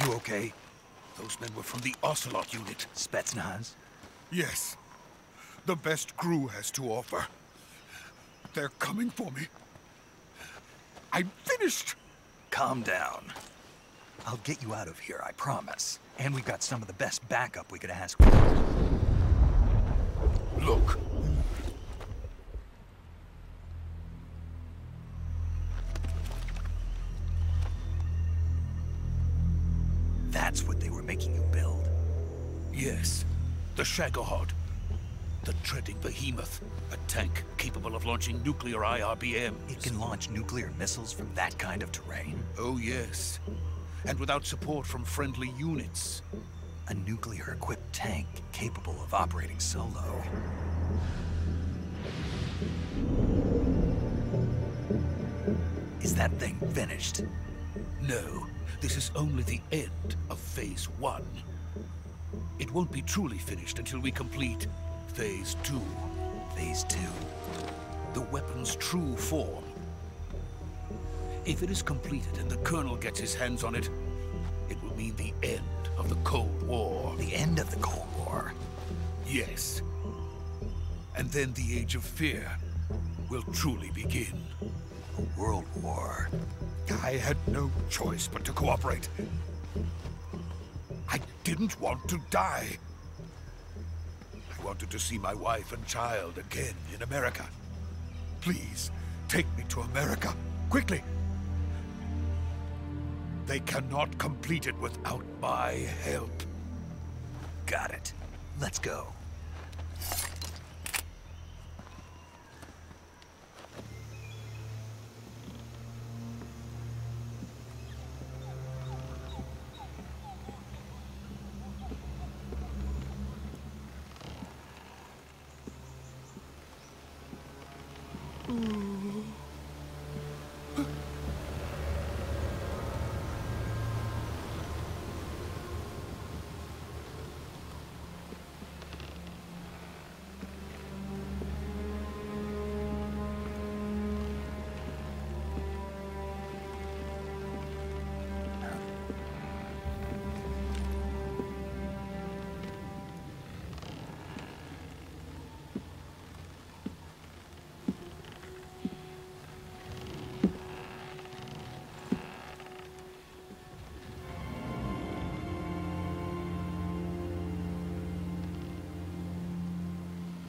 You okay? Those men were from the Ocelot unit. Spetsnaz? Yes. The best crew has to offer. They're coming for me. I'm finished! Calm down. I'll get you out of here, I promise. And we've got some of the best backup we could ask for. Look. That's what they were making you build? Yes. The Shagohod. The treading behemoth. A tank capable of launching nuclear IRBMs. It can launch nuclear missiles from that kind of terrain? Oh, yes. And without support from friendly units. A nuclear-equipped tank capable of operating solo. Is that thing finished? No. This is only the end of Phase 1. It won't be truly finished until we complete Phase 2. Phase 2? The weapon's true form. If it is completed and the Colonel gets his hands on it, it will mean the end of the Cold War. The end of the Cold War? Yes. And then the Age of Fear will truly begin. A world war. I had no choice but to cooperate. I didn't want to die. I wanted to see my wife and child again in America. Please, take me to America, quickly. They cannot complete it without my help. Got it. Let's go.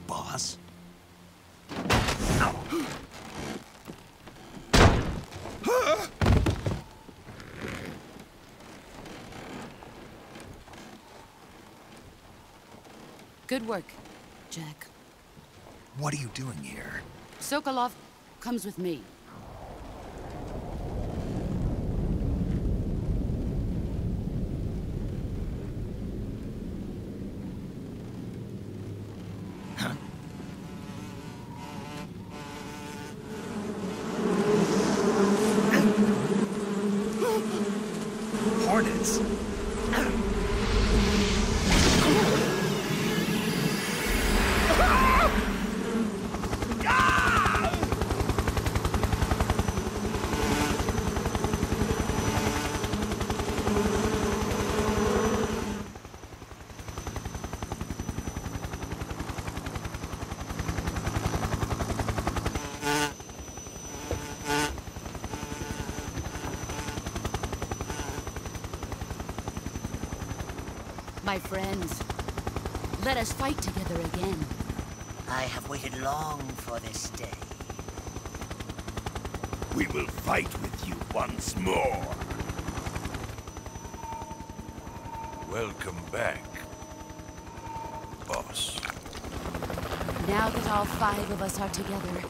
Boss? Good work, Jack. What are you doing here? Sokolov comes with me. Hornets! My friends, let us fight together again. I have waited long for this day. We will fight with you once more. Welcome back, boss. Now that all 5 of us are together,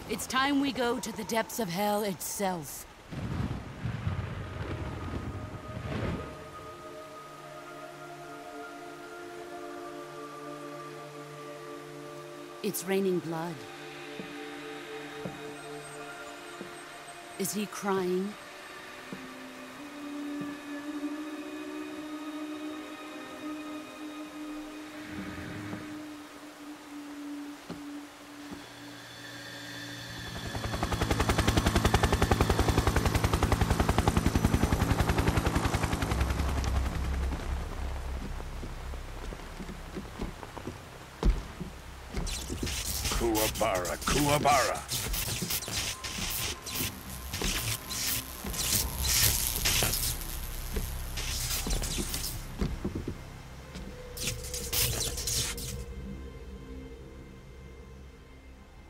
it's time we go to the depths of hell itself. It's raining blood. Is he crying? Kuwabara, Kuwabara.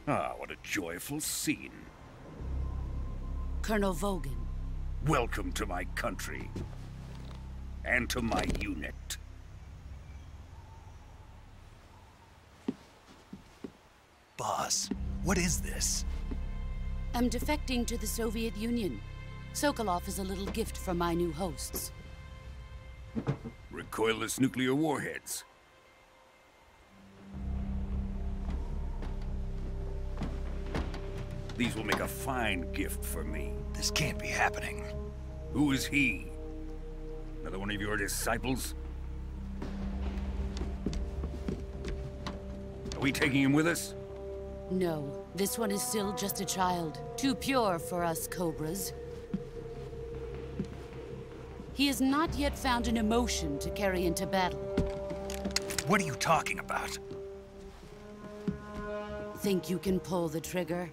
Ah, what a joyful scene. Colonel Vogan. Welcome to my country. And to my unit. Boss, what is this? I'm defecting to the Soviet Union. Sokolov is a little gift from my new hosts. Recoilless nuclear warheads. These will make a fine gift for me. This can't be happening. Who is he? Another one of your disciples? Are we taking him with us? No, this one is still just a child. Too pure for us Cobras. He has not yet found an emotion to carry into battle. What are you talking about? Think you can pull the trigger?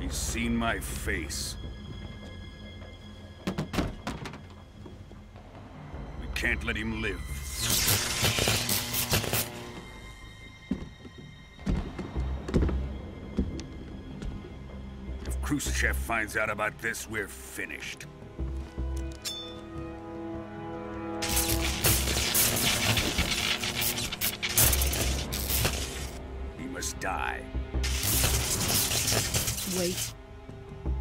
He's seen my face. We can't let him live. If Khrushchev finds out about this, we're finished. He must die. Wait.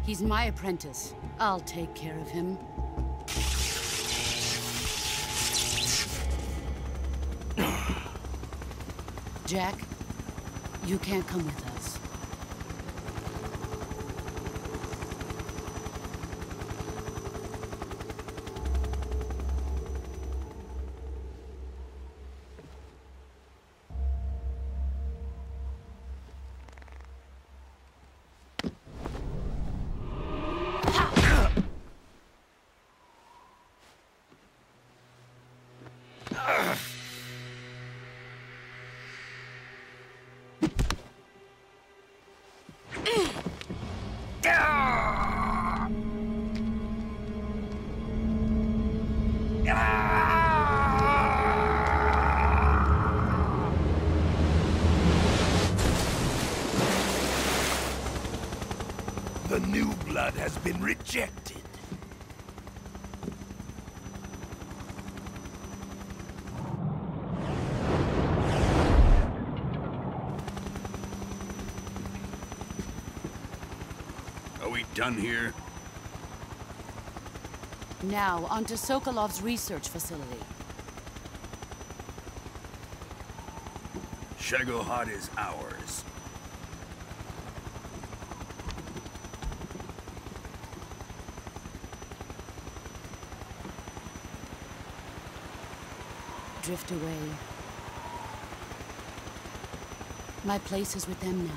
He's my apprentice. I'll take care of him. Jack, you can't come with us. The new blood has been rejected. Are we done here? Now, onto Sokolov's research facility. Shagohod is ours. Drift away. My place is with them now.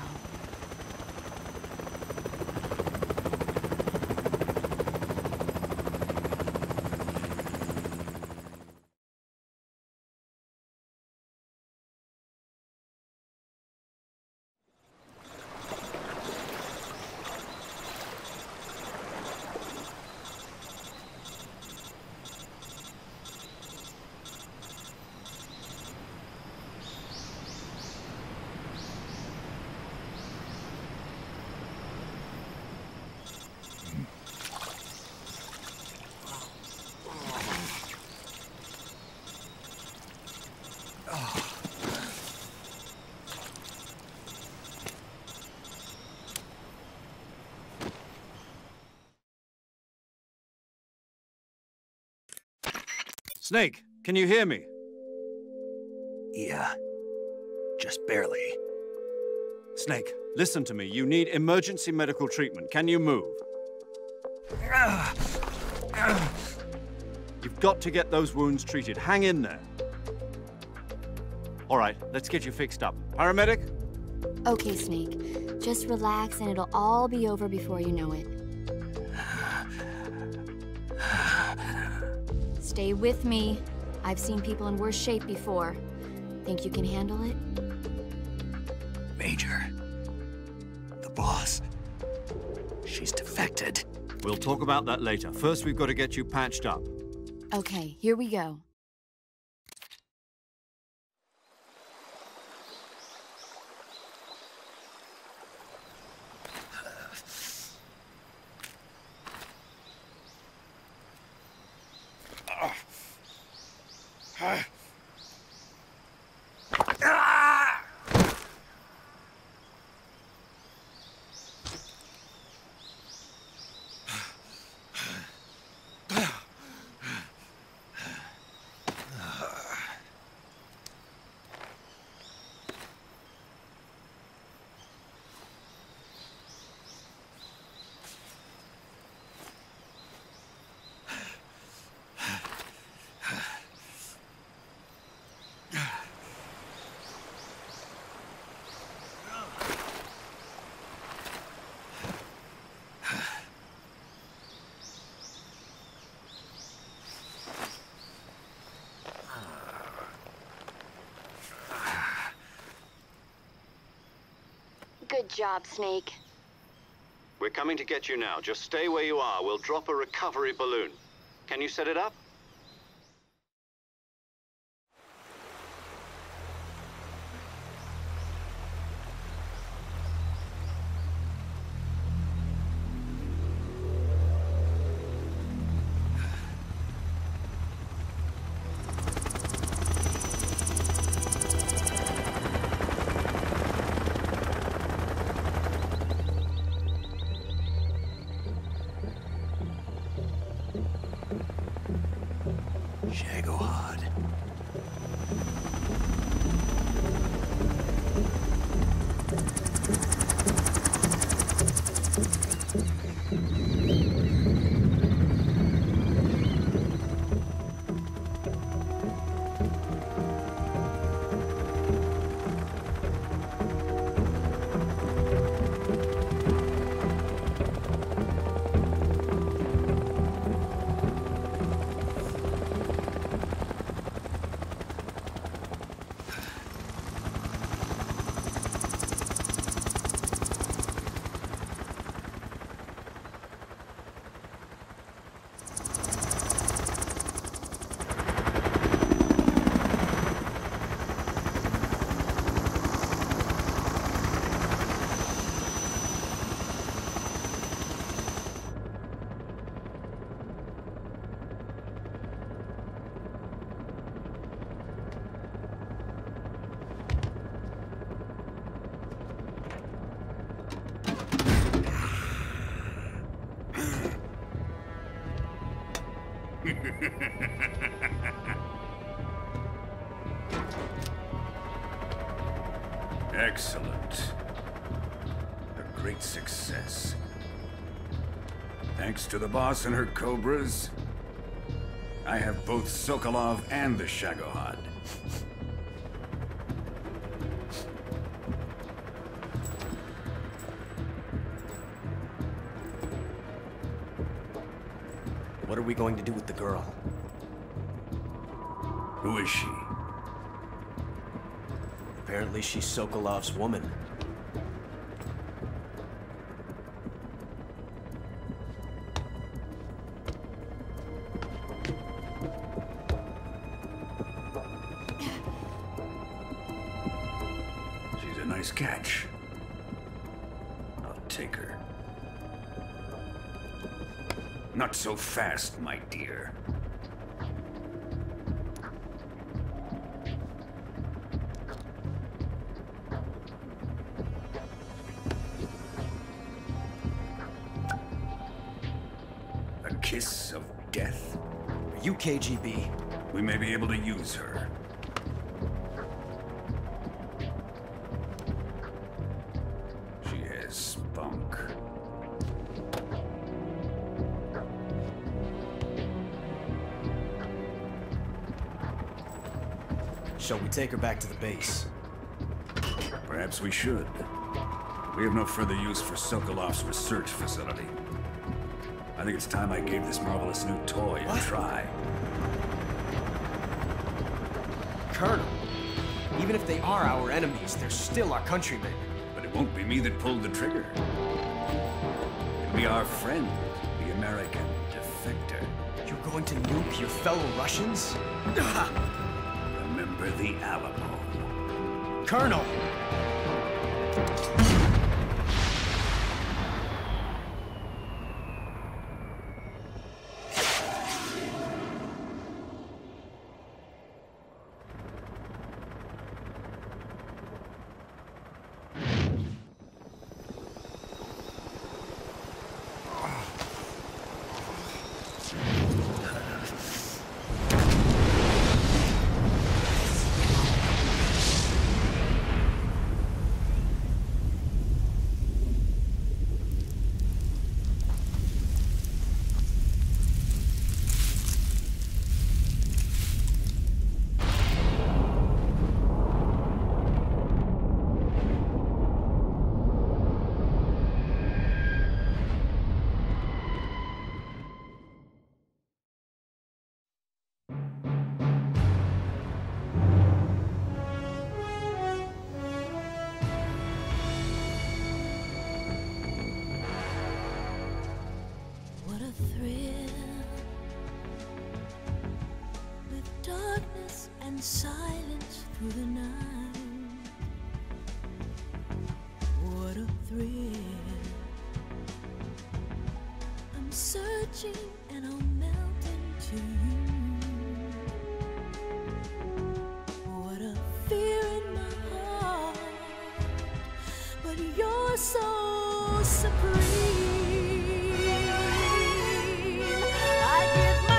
Snake, can you hear me? Yeah. Just barely. Snake, Listen to me. You need emergency medical treatment. Can you move? You've got to get those wounds treated. Hang in there. All right, let's get you fixed up. Paramedic? Okay, Snake. Just relax and it'll all be over before you know it. Stay with me. I've seen people in worse shape before. Think you can handle it? Major. The boss. She's defected. We'll talk about that later. First, we've got to get you patched up. Okay, here we go. Good job, Snake. We're coming to get you now. Just stay where you are. We'll drop a recovery balloon. Can you set it up? Excellent. A great success. Thanks to the boss and her cobras, I have both Sokolov and the Shagohod. What are we going to do with the girl? Who is she? Apparently she's Sokolov's woman. She's a nice catch. I'll take her. Not so fast, my dear. A kiss of death? Are you KGB? We may be able to use her. Shall we take her back to the base? Perhaps we should. We have no further use for Sokolov's research facility. I think it's time I gave this marvelous new toy a try. Colonel, even if they are our enemies, they're still our countrymen. But it won't be me that pulled the trigger. It'll be our friend, the American defector. You're going to nuke your fellow Russians? Remember the Alamo. Colonel! Silence through the night. What a thrill. I'm searching and I'll melt into you. What a fear in my heart, but you're so supreme. I give my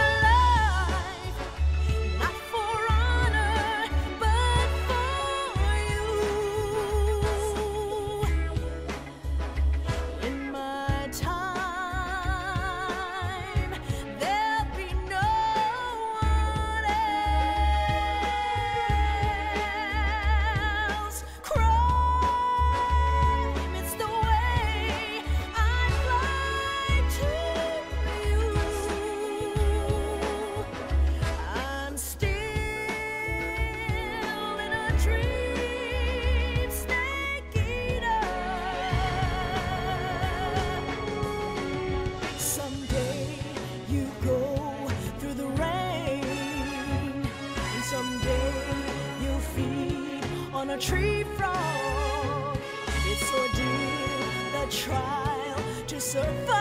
a tree frog. It's ordeal, the trial to survive.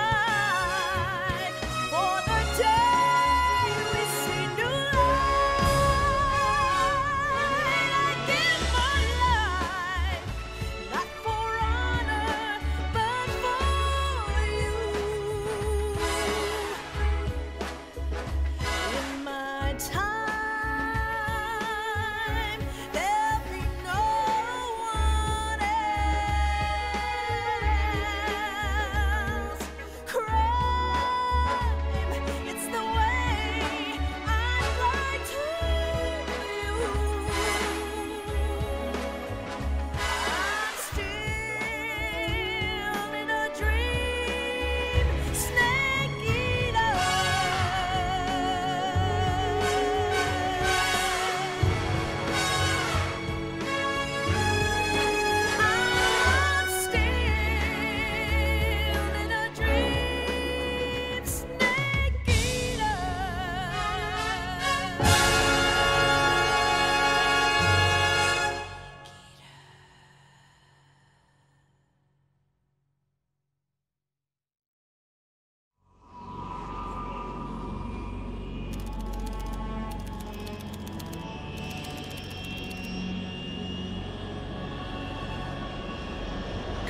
For the day we see new light, I give my life, not for honor, but for you. In my time,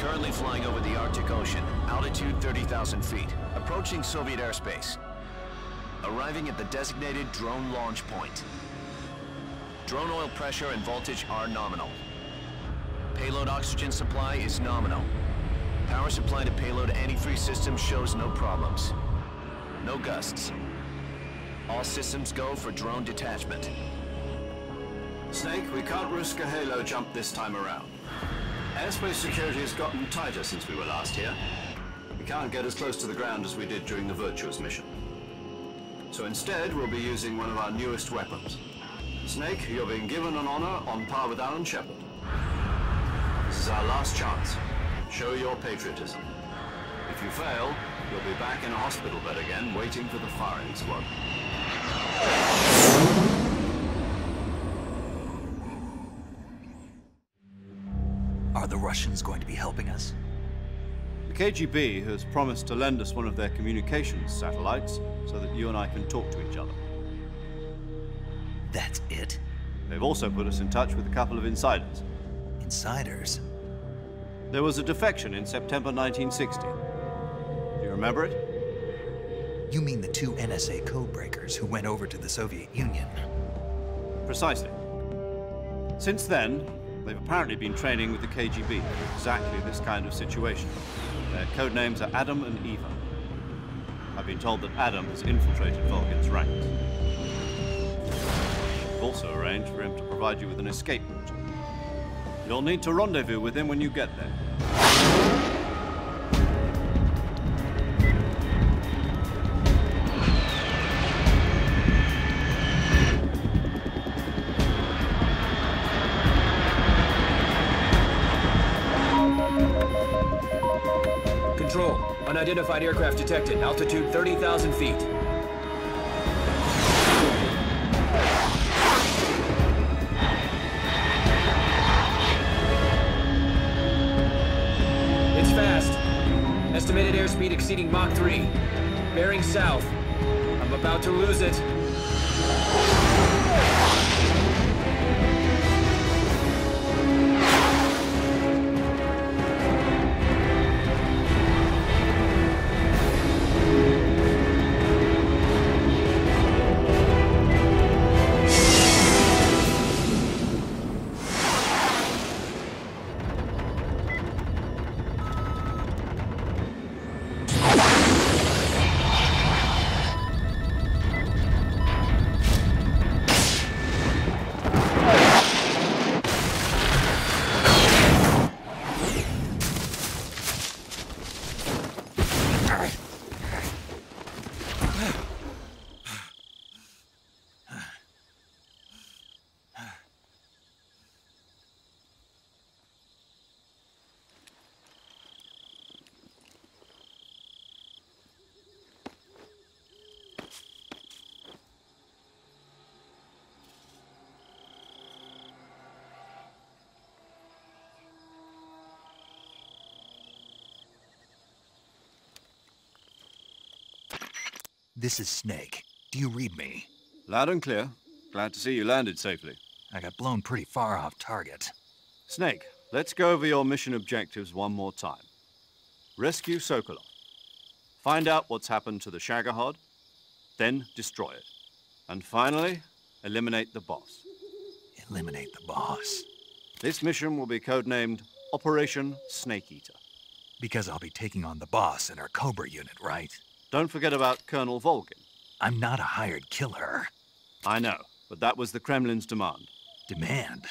Currently flying over the Arctic Ocean, altitude 30,000 feet, approaching Soviet airspace. Arriving at the designated drone launch point. Drone oil pressure and voltage are nominal. Payload oxygen supply is nominal. Power supply to payload antifreeze system shows no problems. No gusts. All systems go for drone detachment. Snake, we can't risk a halo jump this time around. Airspace security has gotten tighter since we were last here. We can't get as close to the ground as we did during the Virtuous mission. So instead, we'll be using one of our newest weapons. Snake, you're being given an honor on par with Alan Shepard. This is our last chance. Show your patriotism. If you fail, you'll be back in a hospital bed again, waiting for the firing squad. Are the Russians going to be helping us? The KGB has promised to lend us one of their communications satellites so that you and I can talk to each other. That's it? They've also put us in touch with a couple of insiders. Insiders? There was a defection in September 1960. Do you remember it? You mean the two NSA codebreakers who went over to the Soviet Union? Precisely. Since then, they've apparently been training with the KGB for exactly this kind of situation. Their code names are Adam and Eva. I've been told that Adam has infiltrated Volgin's ranks. I've also arranged for him to provide you with an escape route. You'll need to rendezvous with him when you get there. Control. Unidentified aircraft detected. Altitude 30,000 feet. It's fast. Estimated airspeed exceeding Mach 3. Bearing south. I'm about to lose it. This is Snake. Do you read me? Loud and clear. Glad to see you landed safely. I got blown pretty far off target. Snake, let's go over your mission objectives one more time. Rescue Sokolov. Find out what's happened to the Shagohod, then destroy it. And finally, eliminate the boss. Eliminate the boss? This mission will be codenamed Operation Snake Eater. Because I'll be taking on the boss in our Cobra unit, right? Don't forget about Colonel Volgin. I'm not a hired killer. I know, but that was the Kremlin's demand. Demand?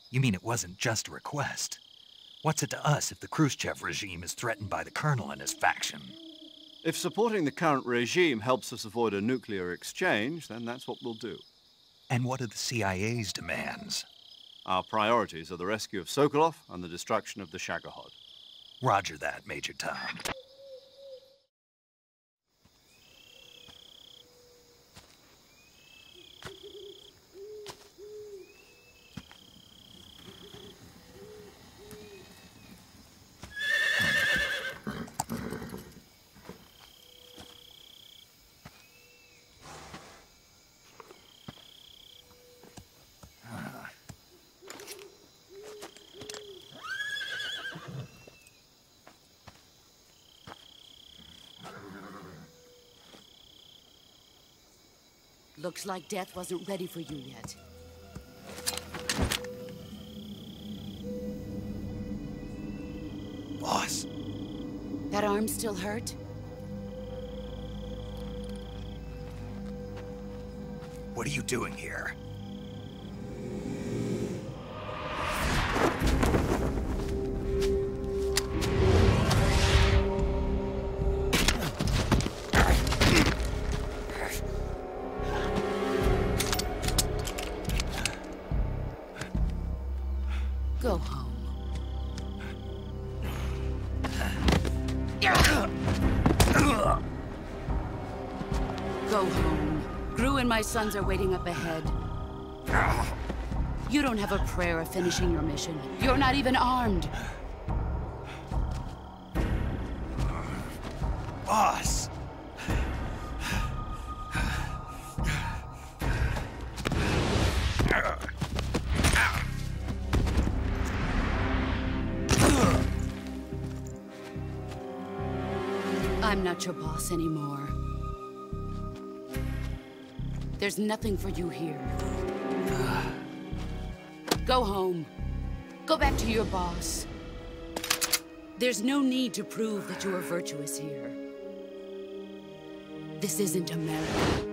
You mean it wasn't just a request? What's it to us if the Khrushchev regime is threatened by the Colonel and his faction? If supporting the current regime helps us avoid a nuclear exchange, then that's what we'll do. And what are the CIA's demands? Our priorities are the rescue of Sokolov and the destruction of the Shagohod. Roger that, Major Tom. Looks like death wasn't ready for you yet. Boss. That arm still hurt? What are you doing here? Go home. Go home. Gru and my sons are waiting up ahead. You don't have a prayer of finishing your mission. You're not even armed. Boss! I'm not your boss anymore. There's nothing for you here. Go home. Go back to your boss. There's no need to prove that you are virtuous here. This isn't America.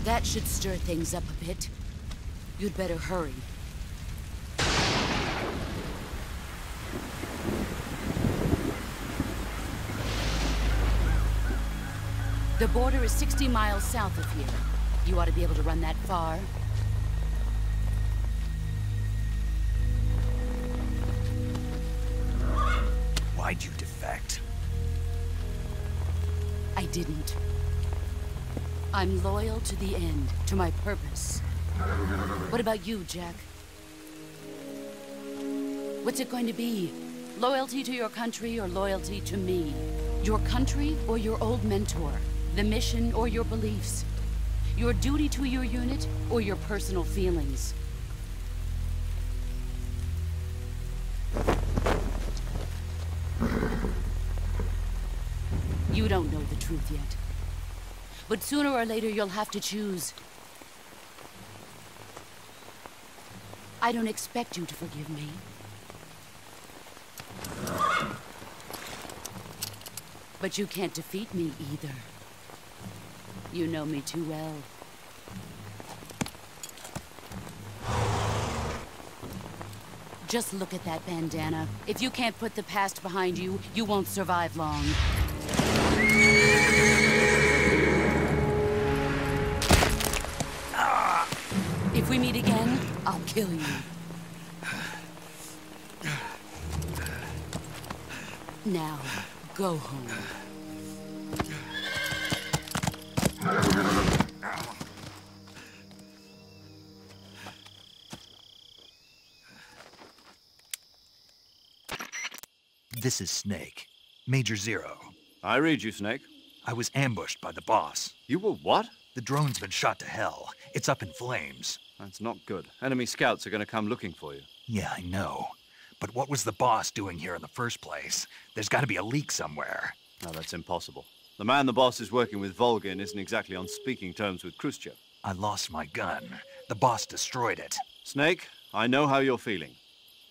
That should stir things up a bit. You'd better hurry. The border is 60 miles south of here. You ought to be able to run that far. Why'd you defect? I didn't. I'm loyal to the end, to my purpose. What about you, Jack? What's it going to be? Loyalty to your country or loyalty to me? Your country or your old mentor? The mission or your beliefs? Your duty to your unit or your personal feelings? You don't know the truth yet. But sooner or later, you'll have to choose. I don't expect you to forgive me. But you can't defeat me either. You know me too well. Just look at that bandana. If you can't put the past behind you, you won't survive long. If we meet again, I'll kill you. Now, go home. This is Snake. Major Zero. I read you, Snake. I was ambushed by the boss. You were what? The drone's been shot to hell. It's up in flames. That's not good. Enemy scouts are going to come looking for you. Yeah, I know. But what was the boss doing here in the first place? There's got to be a leak somewhere. No, that's impossible. The man the boss is working with, Volgin, isn't exactly on speaking terms with Khrushchev. I lost my gun. The boss destroyed it. Snake, I know how you're feeling.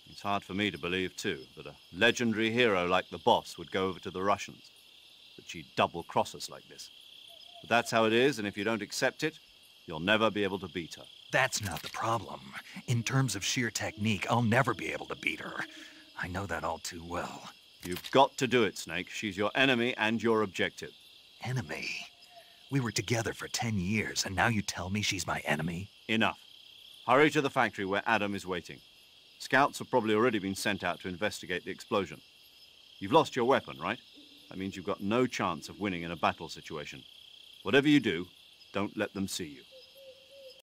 It's hard for me to believe, too, that a legendary hero like the boss would go over to the Russians. That she'd double-cross us like this. But that's how it is, and if you don't accept it, you'll never be able to beat her. That's not the problem. In terms of sheer technique, I'll never be able to beat her. I know that all too well. You've got to do it, Snake. She's your enemy and your objective. Enemy? We were together for 10 years, and now you tell me she's my enemy? Enough. Hurry to the factory where Adam is waiting. Scouts have probably already been sent out to investigate the explosion. You've lost your weapon, right? That means you've got no chance of winning in a battle situation. Whatever you do, don't let them see you.